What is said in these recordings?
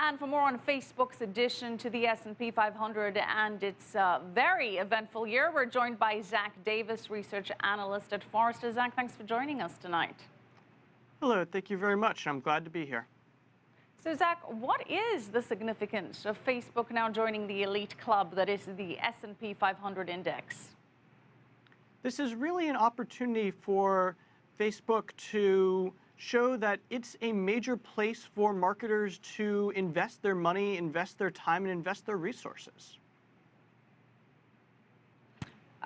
And for more on Facebook's addition to the S&P 500 and its very eventful year, we're joined by Zach Davis, research analyst at Forrester. Zach, thanks for joining us tonight. Hello, thank you very much. I'm glad to be here. So, Zach, what is the significance of Facebook now joining the elite club that is the S&P 500 index? This is really an opportunity for Facebook to show that it's a major place for marketers to invest their money, invest their time, and invest their resources.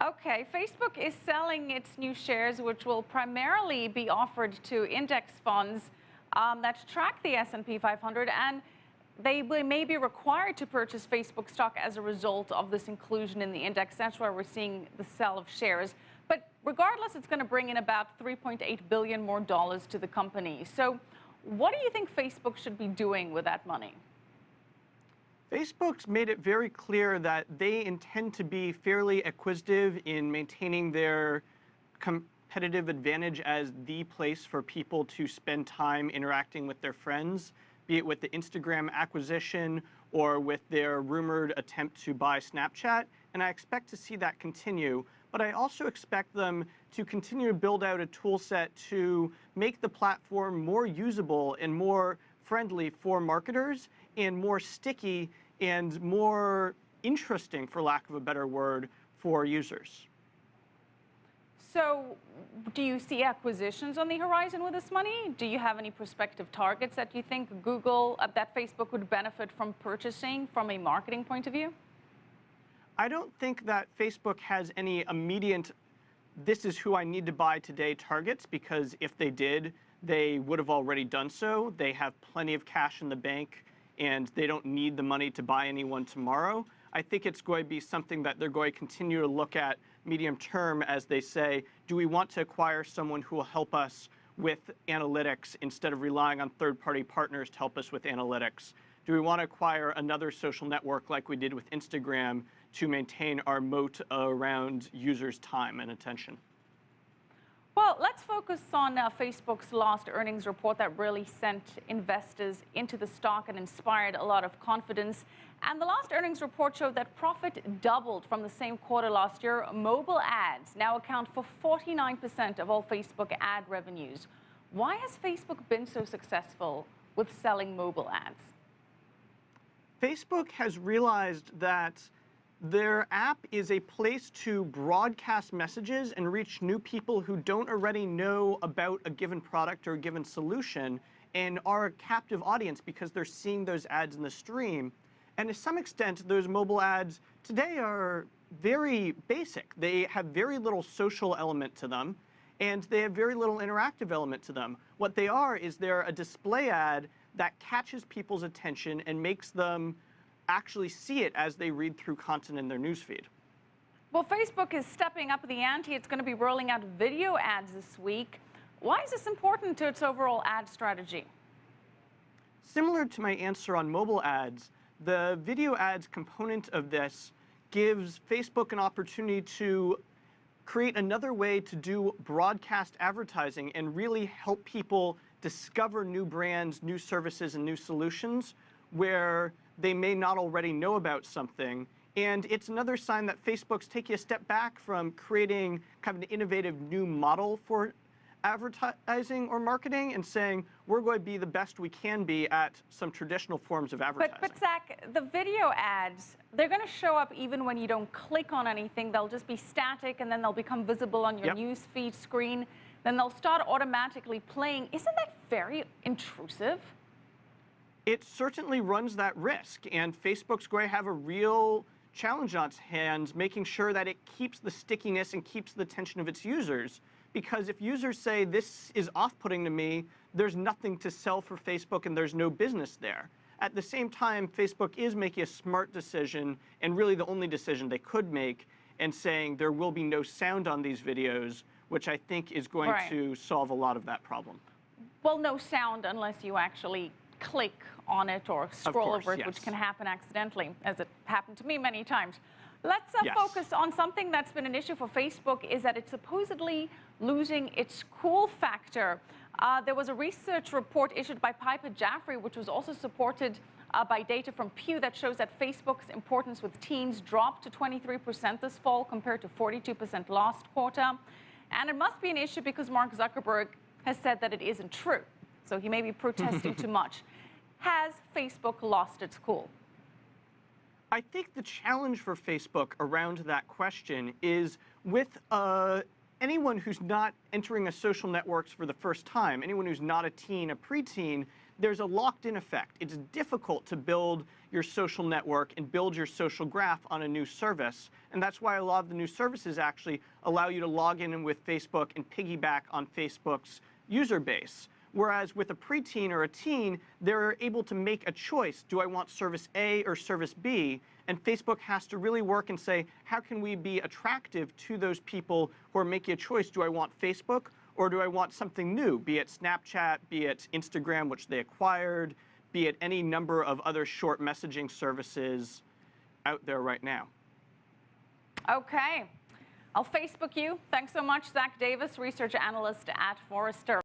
Okay, Facebook is selling its new shares, which will primarily be offered to index funds that track the S&P 500, and they may be required to purchase Facebook stock as a result of this inclusion in the index. That's why we're seeing the sell of shares. But regardless, it's going to bring in about $3.8 billion more to the company. So what do you think Facebook should be doing with that money? Facebook's made it very clear that they intend to be fairly acquisitive in maintaining their competitive advantage as the place for people to spend time interacting with their friends, be it with the Instagram acquisition or with their rumored attempt to buy Snapchat. And I expect to see that continue. But I also expect them to continue to build out a tool set to make the platform more usable and more friendly for marketers and more sticky and more interesting, for lack of a better word, for users. So do you see acquisitions on the horizon with this money? Do you have any prospective targets that you think that Facebook would benefit from purchasing from a marketing point of view? I don't think that Facebook has any immediate, this is who I need to buy today targets, because if they did, they would have already done so. They have plenty of cash in the bank, and they don't need the money to buy anyone tomorrow. I think it's going to be something that they're going to continue to look at medium term as they say, do we want to acquire someone who will help us with analytics instead of relying on third-party partners to help us with analytics? Do we want to acquire another social network like we did with Instagram to maintain our moat around users' time and attention? Well, let's focus on Facebook's last earnings report that really sent investors into the stock and inspired a lot of confidence. And the last earnings report showed that profit doubled from the same quarter last year. Mobile ads now account for 49% of all Facebook ad revenues. Why has Facebook been so successful with selling mobile ads? Facebook has realized that their app is a place to broadcast messages and reach new people who don't already know about a given product or a given solution and are a captive audience because they're seeing those ads in the stream. And to some extent, those mobile ads today are very basic. They have very little social element to them, and they have very little interactive element to them. What they are is they're a display ad that catches people's attention and makes them actually see it as they read through content in their newsfeed. Well, Facebook is stepping up the ante. It's going to be rolling out video ads this week. Why is this important to its overall ad strategy? Similar to my answer on mobile ads, the video ads component of this gives Facebook an opportunity to create another way to do broadcast advertising and really help people discover new brands, new services, and new solutions where they may not already know about something. And it's another sign that Facebook's taking a step back from creating kind of an innovative new model for advertising or marketing and saying, we're going to be the best we can be at some traditional forms of advertising. But Zach, the video ads, they're going to show up even when you don't click on anything. They'll just be static, and then they'll become visible on your news feed screen. Then they'll start automatically playing. Isn't that very intrusive? It certainly runs that risk, and Facebook's going to have a real challenge on its hands, making sure that it keeps the stickiness and keeps the attention of its users. Because if users say, this is off-putting to me, there's nothing to sell for Facebook and there's no business there. At the same time, Facebook is making a smart decision, and really the only decision they could make, and saying there will be no sound on these videos, which I think is going to solve a lot of that problem. Well, no sound unless you actually click on it or scroll over it, which can happen accidentally, as it happened to me many times. Let's focus on something that's been an issue for Facebook, is that it's supposedly losing its cool factor. There was a research report issued by Piper Jaffray, which was also supported by data from Pew that shows that Facebook's importance with teens dropped to 23% this fall compared to 42% last quarter. And it must be an issue because Mark Zuckerberg has said that it isn't true. So he may be protesting too much. Has Facebook lost its cool? I think the challenge for Facebook around that question is with anyone who's not entering a social networks for the first time, anyone who's not a teen, a preteen, there's a locked-in effect. It's difficult to build your social network and build your social graph on a new service. And that's why a lot of the new services actually allow you to log in with Facebook and piggyback on Facebook's user base. Whereas with a preteen or a teen, they're able to make a choice. Do I want service A or service B? And Facebook has to really work and say, how can we be attractive to those people who are making a choice? Do I want Facebook or do I want something new? Be it Snapchat, be it Instagram, which they acquired, be it any number of other short messaging services out there right now. Okay. I'll Facebook you. Thanks so much, Zach Davis, research analyst at Forrester.